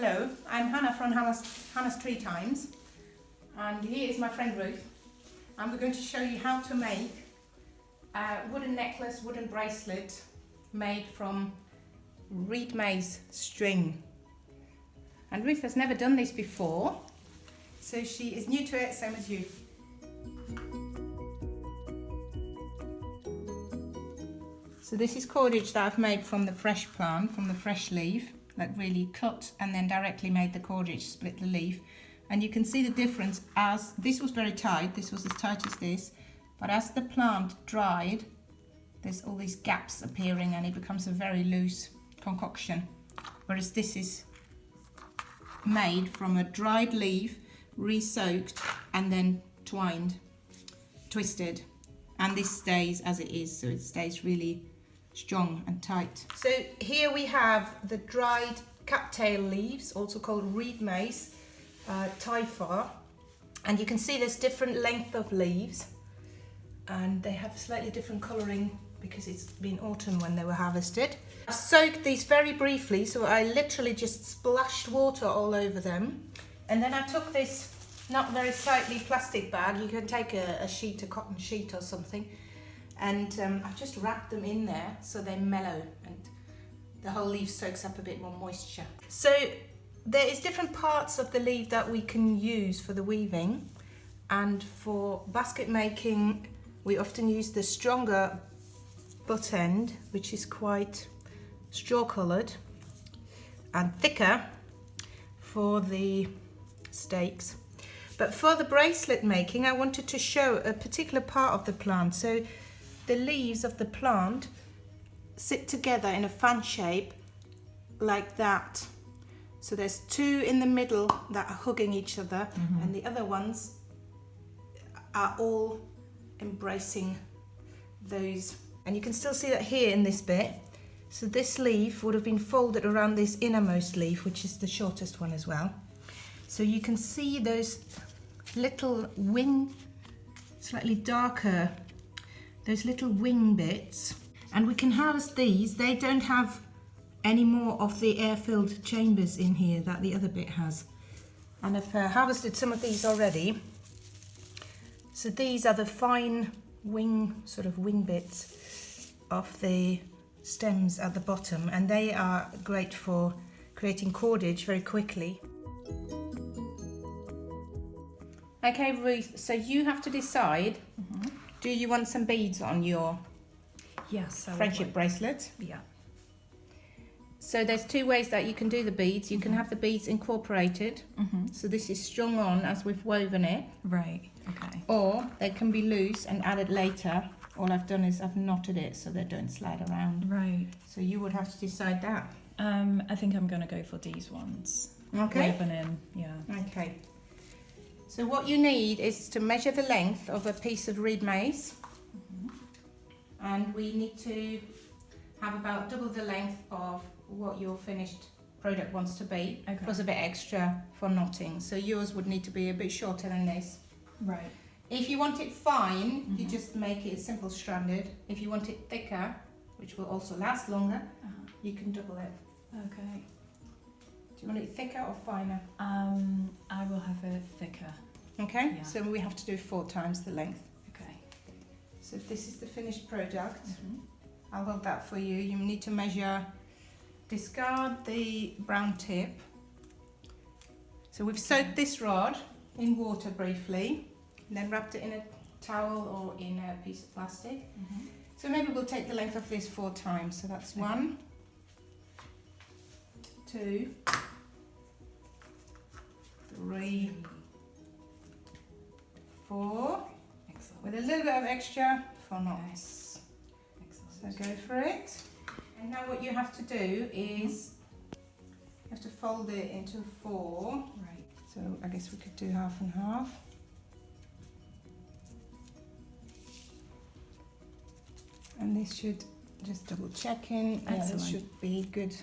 Hello, I'm Hannah from Hannah's Tree Times, and here is my friend Ruth, and we're going to show you how to make a wooden necklace, wooden bracelet made from Reedmace string. And Ruth has never done this before, so she is new to it, same as you. So this is cordage that I've made from the fresh plant, from the fresh leaf, like really cut and then directly made the cordage, split the leaf. And you can see the difference as, this was very tight, this was as tight as this, but as the plant dried, there's all these gaps appearing and it becomes a very loose concoction. Whereas this is made from a dried leaf, re-soaked and then twined, twisted. And this stays as it is, so it stays really strong and tight. So here we have the dried cattail leaves, also called Reedmace, typha, and you can see there's different length of leaves and they have slightly different colouring because it's been autumn when they were harvested. I soaked these very briefly, so I literally just splashed water all over them, and then I took this not very sightly plastic bag, you can take a sheet, a cotton sheet or something, and I've just wrapped them in there so they mellow and the whole leaf soaks up a bit more moisture. So there is different parts of the leaf that we can use for the weaving, and for basket making we often use the stronger butt end, which is quite straw coloured, and thicker for the stakes. But for the bracelet making, I wanted to show a particular part of the plant. So the leaves of the plant sit together in a fan shape like that. So there's two in the middle that are hugging each other, and the other ones are all embracing those. And you can still see that here in this bit. So this leaf would have been folded around this innermost leaf, which is the shortest one as well. So you can see those little wing, slightly darker, those little wing bits. And we can harvest these. They don't have any more of the air-filled chambers in here that the other bit has. And I've harvested some of these already. So these are the fine wing, sort of wing bits of the stems at the bottom, and they are great for creating cordage very quickly. Okay, Ruth, so you have to decide, do you want some beads on your friendship bracelet? Yeah. So there's two ways that you can do the beads. You can have the beads incorporated, so this is strung on as we've woven it. Right, okay. Or they can be loose and added later. All I've done is I've knotted it so they don't slide around. Right. So you would have to decide that. I think I'm going to go for these ones. Okay. Woven in, yeah. Okay. So what you need is to measure the length of a piece of Reedmace, and we need to have about double the length of what your finished product wants to be, plus a bit extra for knotting. So yours would need to be a bit shorter than this. Right. If you want it fine, you just make it simple stranded. If you want it thicker, which will also last longer, you can double it. Okay. Do you want it thicker or finer? I will have it thicker. Okay, Yeah. so we have to do 4 times the length. Okay. So if this is the finished product, I'll hold that for you. You need to measure, discard the brown tip. So we've soaked this rod in water briefly, and then wrapped it in a towel or in a piece of plastic. So maybe we'll take the length of this 4 times. So that's 1, 2, 3, 4, Excellent. with a little bit of extra for knots. Excellent. So go for it. And now what you have to do is you have to fold it into 4. Right. So I guess we could do half and half. And this should, just double checking, yeah, this Excellent. should be good.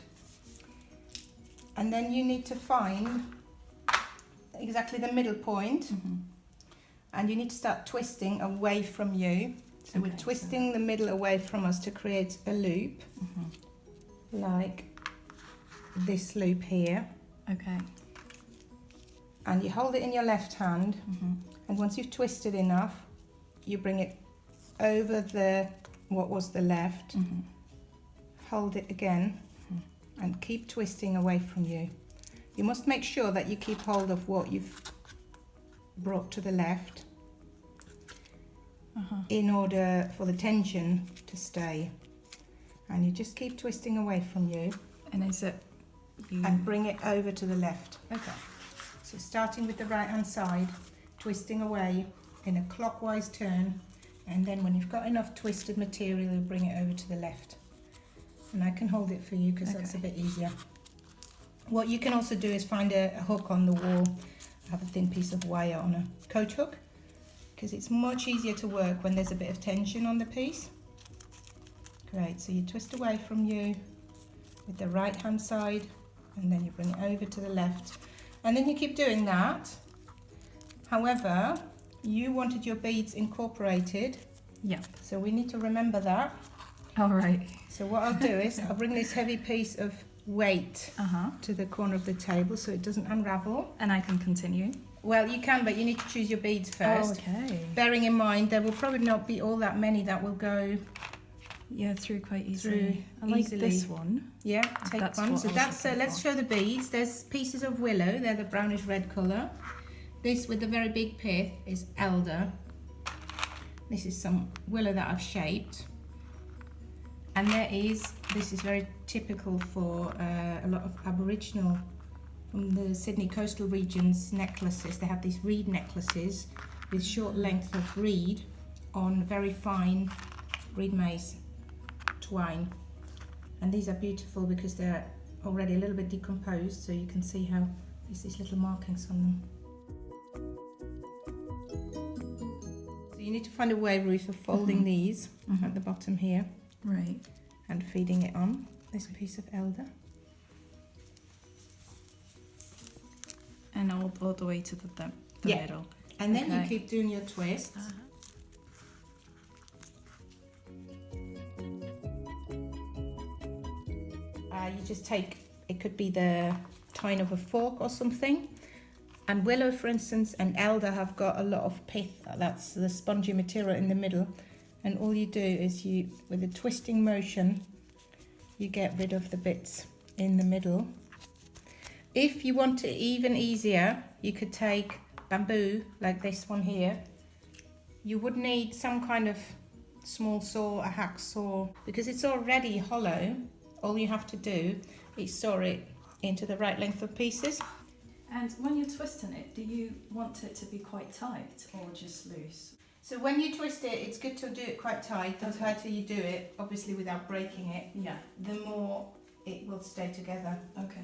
And then you need to find exactly the middle point, and you need to start twisting away from you. So we're twisting the middle away from us to create a loop, like this loop here. Okay. And you hold it in your left hand, and once you've twisted enough, you bring it over what was the left, hold it again, and keep twisting away from you. You must make sure that you keep hold of what you've brought to the left in order for the tension to stay. And you just keep twisting away from you. And is it you? And bring it over to the left. Okay. So starting with the right hand side, twisting away in a clockwise turn, and then when you've got enough twisted material, you bring it over to the left. And I can hold it for you because that's a bit easier. What you can also do is find a hook on the wall. I have a thin piece of wire on a coach hook, because it's much easier to work when there's a bit of tension on the piece. Great, so you twist away from you with the right hand side, and then you bring it over to the left, and then you keep doing that. However, you wanted your beads incorporated, so we need to remember that. All right. So what I'll do is I'll bring this heavy piece of weight to the corner of the table so it doesn't unravel. And I can continue? Well, you can, but you need to choose your beads first. Oh, okay. Bearing in mind there will probably not be all that many that will go through quite easily. I like this one. Yeah, take one. So that's let's show the beads. There's pieces of willow, they're the brownish red colour. This with the very big pith is elder. This is some willow that I've shaped. And this is very typical for a lot of Aboriginal from the Sydney coastal regions necklaces. They have these reed necklaces with short length of reed on very fine Reedmace twine. And these are beautiful because they're already a little bit decomposed, so you can see how there's these little markings on them. So you need to find a way, Ruth, of folding these at the bottom here. Right. And feeding it on this piece of elder. And all the way to the middle. And then you keep doing your twists. You just take, it could be the tine of a fork or something. And willow, for instance, and elder have got a lot of pith. That's the spongy material in the middle. And all you do is with a twisting motion, you get rid of the bits in the middle. If you want it even easier, you could take bamboo, like this one here. You would need some kind of small saw, a hacksaw, because it's already hollow. All you have to do is saw it into the right length of pieces. And when you're twisting it, do you want it to be quite tight or just loose? So when you twist it, it's good to do it quite tight. The tighter you do it, obviously without breaking it, the more it will stay together. Okay.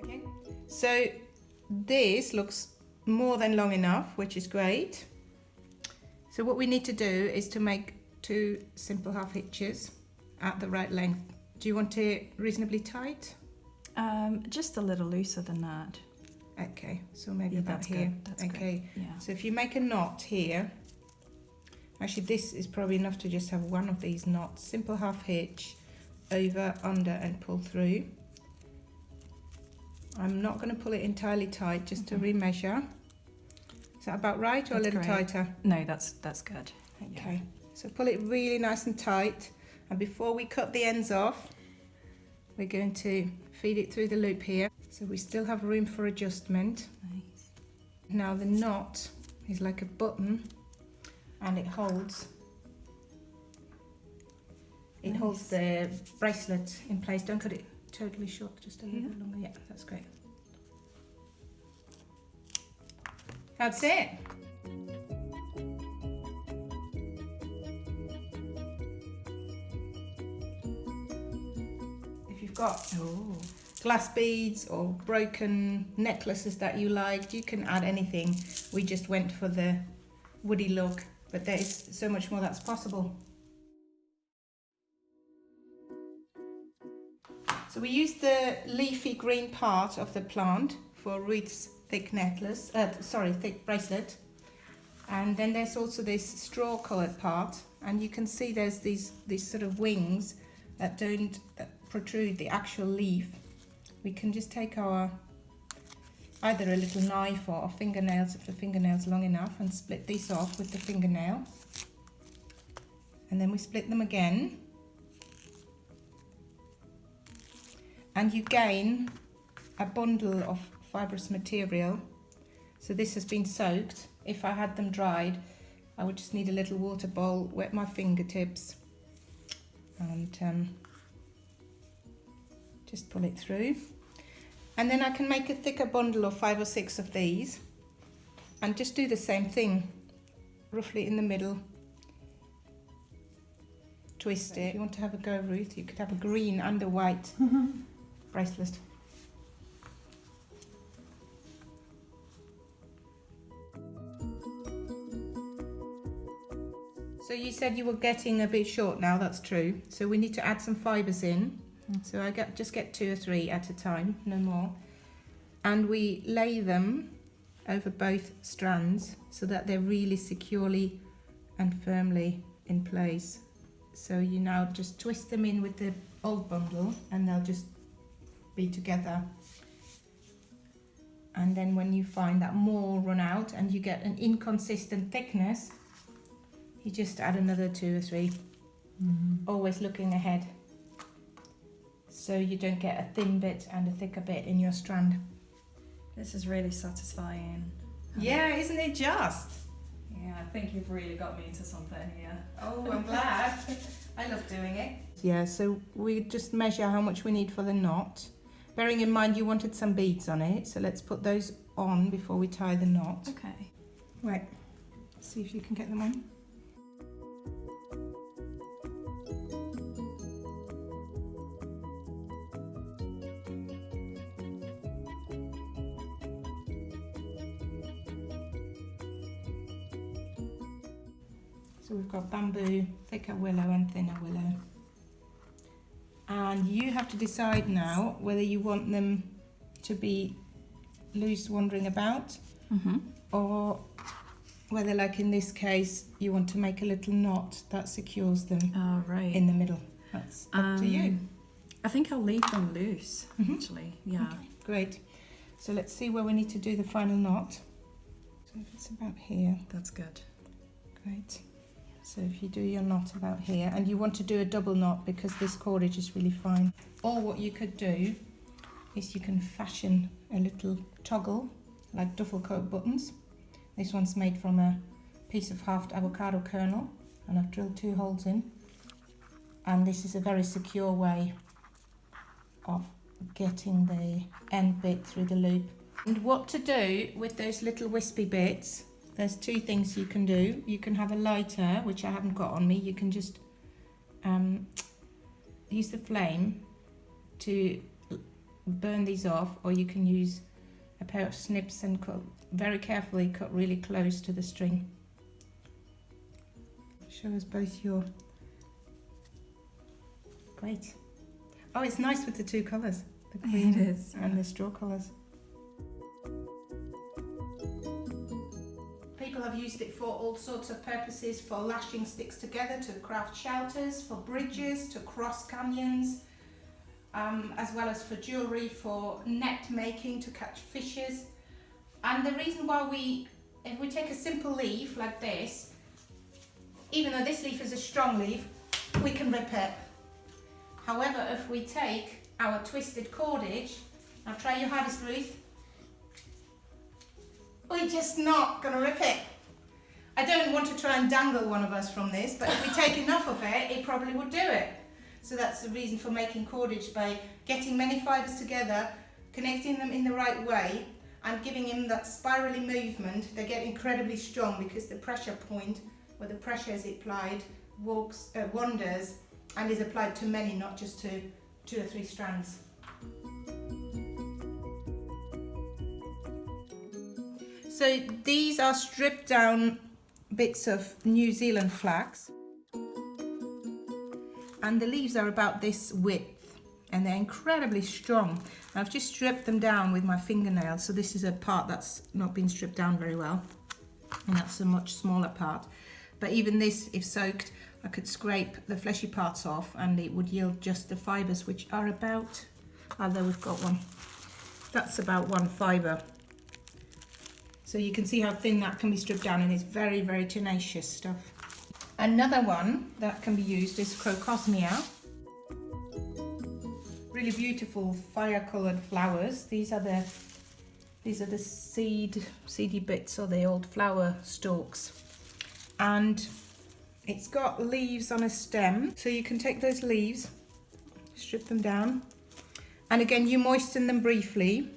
Okay. So this looks more than long enough, which is great. So what we need to do is to make 2 simple half hitches at the right length. Do you want it reasonably tight? Just a little looser than that. Okay, so maybe about here. That's okay. Good. Yeah. So if you make a knot here, actually this is probably enough to just have one of these knots. Simple half hitch, over, under, and pull through. I'm not going to pull it entirely tight, just to remeasure. Is that about right, or a little tighter? No, that's good. Okay. So pull it really nice and tight, and before we cut the ends off, we're going to feed it through the loop here, so we still have room for adjustment. Nice. Now the knot is like a button, and it holds the bracelet in place. Don't cut it totally short, just a little bit longer. Yeah, that's great. That's it. If you've got glass beads or broken necklaces that you liked, you can add anything. We just went for the woody look, but there is so much more that's possible. So we used the leafy green part of the plant for Ruth's thick necklace, thick bracelet. And then there's also this straw coloured part and you can see there's these sort of wings that don't protrude the actual leaf. We can just take our either a little knife or fingernails if the fingernail's long enough and split these off with the fingernail, and then we split them again, and you gain a bundle of fibrous material. So this has been soaked. If I had them dried, I would just need a little water bowl, wet my fingertips, and just pull it through. And then I can make a thicker bundle of 5 or 6 of these and just do the same thing, roughly in the middle. Twist it. If you want to have a go, Ruth, you could have a green and a white bracelet. So you said you were getting a bit short now, that's true. So we need to add some fibres in. So I just get 2 or 3 at a time, no more. And we lay them over both strands so that they're really securely and firmly in place. So you now just twist them in with the old bundle and they'll just be together. And then when you find that more run out and you get an inconsistent thickness, you just add another 2 or 3, always looking ahead, so you don't get a thin bit and a thicker bit in your strand. This is really satisfying. Yeah, isn't it just? Yeah, I think you've really got me into something here. Oh, I'm glad. I love doing it. Yeah, so we just measure how much we need for the knot. Bearing in mind you wanted some beads on it, so let's put those on before we tie the knot. Okay. Right, see if you can get them on. So we've got bamboo, thicker willow and thinner willow. And you have to decide now whether you want them to be loose wandering about, or whether, like in this case, you want to make a little knot that secures them in the middle. That's up to you. I think I'll leave them loose, actually. Yeah. Okay, great. So let's see where we need to do the final knot. So if it's about here. That's good. Great. So if you do your knot about here, and you want to do a double knot because this cordage is really fine. Or what you could do is you can fashion a little toggle, like duffel coat buttons. This one's made from a piece of halved avocado kernel, and I've drilled 2 holes in. And this is a very secure way of getting the end bit through the loop. And what to do with those little wispy bits, there's 2 things you can do. You can have a lighter, which I haven't got on me. You can just use the flame to burn these off, or you can use a pair of snips and cut very carefully, cut really close to the string. Show us both your... Great. Oh, it's nice with the 2 colours, the green and the straw colours. People have used it for all sorts of purposes, for lashing sticks together, to craft shelters, for bridges, to cross canyons, as well as for jewellery, for net making, to catch fishes. And the reason why if we take a simple leaf like this, even though this leaf is a strong leaf, we can rip it. However, if we take our twisted cordage, now try your hardest, Ruth. We're just not going to rip it. I don't want to try and dangle one of us from this, but if we take enough of it, it probably would do it. So that's the reason for making cordage, by getting many fibres together, connecting them in the right way, and giving them that spirally movement. They get incredibly strong because the pressure point, where the pressure is applied, wanders and is applied to many, not just to 2 or 3 strands. So these are stripped down bits of New Zealand flax, and the leaves are about this width, and they're incredibly strong. I've just stripped them down with my fingernail, so this is a part that's not been stripped down very well, and that's a much smaller part. But even this, if soaked, I could scrape the fleshy parts off and it would yield just the fibres, which are about, although we've got one, that's about 1 fibre. So you can see how thin that can be stripped down, and it's very, very tenacious stuff. Another one that can be used is crocosmia. Really beautiful fire-coloured flowers. These are the seedy bits, or the old flower stalks. And it's got leaves on a stem, so you can take those leaves, strip them down, and again you moisten them briefly,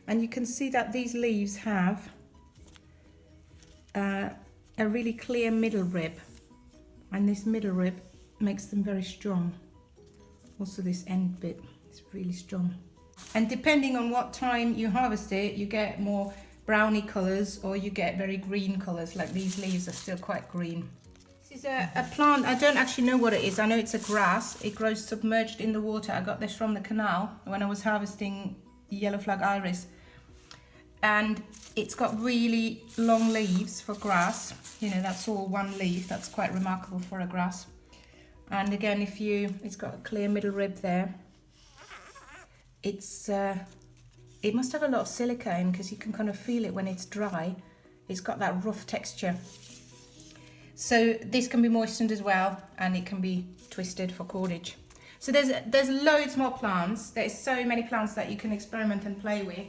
and you can see that these leaves have a really clear middle rib, and this middle rib makes them very strong. Also this end bit is really strong. And depending on what time you harvest it, you get more browny colours or you get very green colours, like these leaves are still quite green. This is a plant, I don't actually know what it is. I know it's a grass. It grows submerged in the water. I got this from the canal when I was harvesting yellow flag iris. And it's got really long leaves for grass. You know, that's all one leaf. That's quite remarkable for a grass. And again, it's got a clear middle rib there. It must have a lot of silica in, because you can kind of feel it when it's dry. It's got that rough texture. So this can be moistened as well, and it can be twisted for cordage. So there's loads more plants. There's so many plants that you can experiment and play with.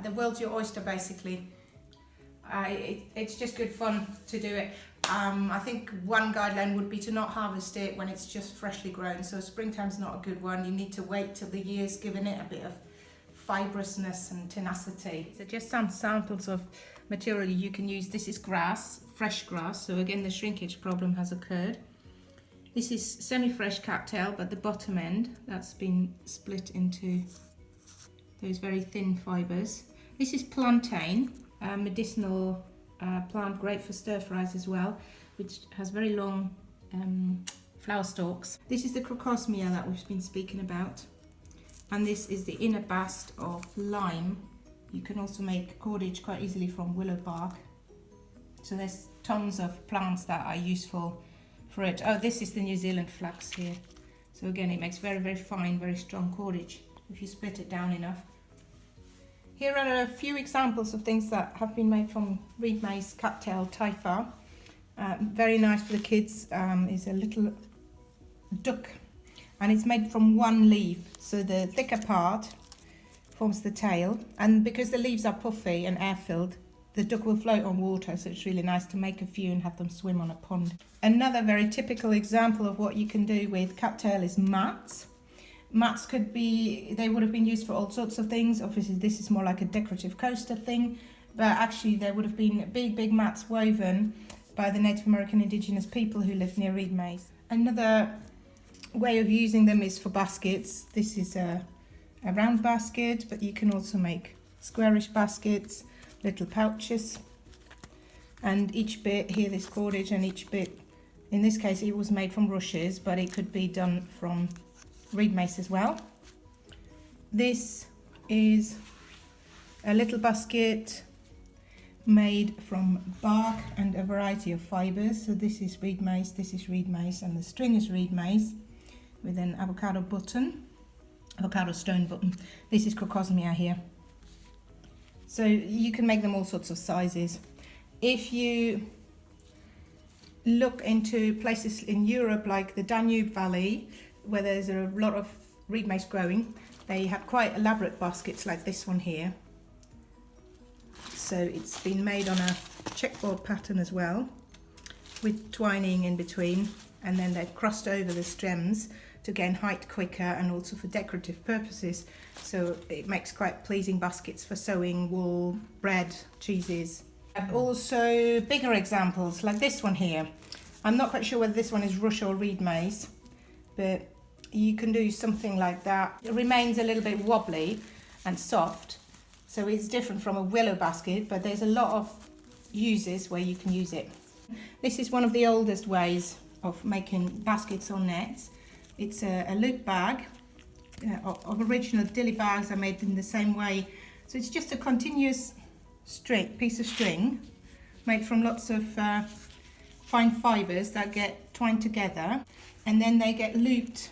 The world's your oyster, basically. It's just good fun to do it. I think one guideline would be to not harvest it when it's just freshly grown. So springtime's not a good one. You need to wait till the year's given it a bit of fibrousness and tenacity. So just some samples of material you can use. This is grass, fresh grass. So again, the shrinkage problem has occurred. This is semi-fresh cattail, but the bottom end, that's been split into those very thin fibres. This is plantain, a medicinal plant, great for stir fries as well, which has very long flower stalks. This is the crocosmia that we've been speaking about, and this is the inner bast of lime. You can also make cordage quite easily from willow bark. So there's tons of plants that are useful for it. Oh, this is the New Zealand flax here. So again, it makes very, very fine, very strong cordage if you split it down enough. Here are a few examples of things that have been made from Reedmace, Cattail, Taifa. Very nice for the kids. Is a little duck, and it's made from one leaf. So the thicker part forms the tail, and because the leaves are puffy and air-filled, the duck will float on water, so it's really nice to make a few and have them swim on a pond. Another very typical example of what you can do with cattail is mats. Mats could be, they would have been used for all sorts of things. Obviously this is more like a decorative coaster thing, but actually there would have been big mats woven by the Native American indigenous people who lived near Reedmace. Another way of using them is for baskets. This is a round basket, but you can also make squarish baskets, little pouches, and each bit here, this cordage, and each bit, in this case it was made from rushes, but it could be done from Reedmace as well. This is a little basket made from bark and a variety of fibres. So this is Reedmace, and the string is Reedmace with an avocado stone button. This is crocosmia here. So you can make them all sorts of sizes. If you look into places in Europe like the Danube Valley, where there's a lot of Reedmace growing, they have quite elaborate baskets like this one here. So it's been made on a checkboard pattern as well, with twining in between, and then they've crossed over the stems to gain height quicker and also for decorative purposes. So it makes quite pleasing baskets for sewing wool, bread, cheeses. Also bigger examples like this one here. I'm not quite sure whether this one is rush or Reedmace, but you can do something like that. It remains a little bit wobbly and soft, so it's different from a willow basket, but there's a lot of uses where you can use it. This is one of the oldest ways of making baskets or nets. It's a loop bag. Of original dilly bags are made in the same way. So it's just a continuous piece of string made from lots of fine fibres that get twined together, and then they get looped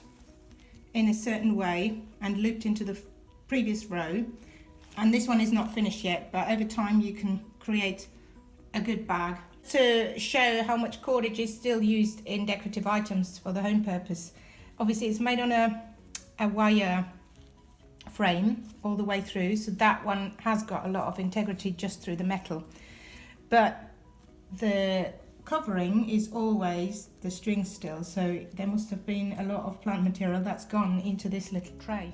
in a certain way and looped into the previous row. And this one is not finished yet, but over time you can create a good bag. To show how much cordage is still used in decorative items for the home purpose, obviously it's made on a wire frame all the way through, so that one has got a lot of integrity just through the metal, but the covering is always the string still, so there must have been a lot of plant material that's gone into this little tray.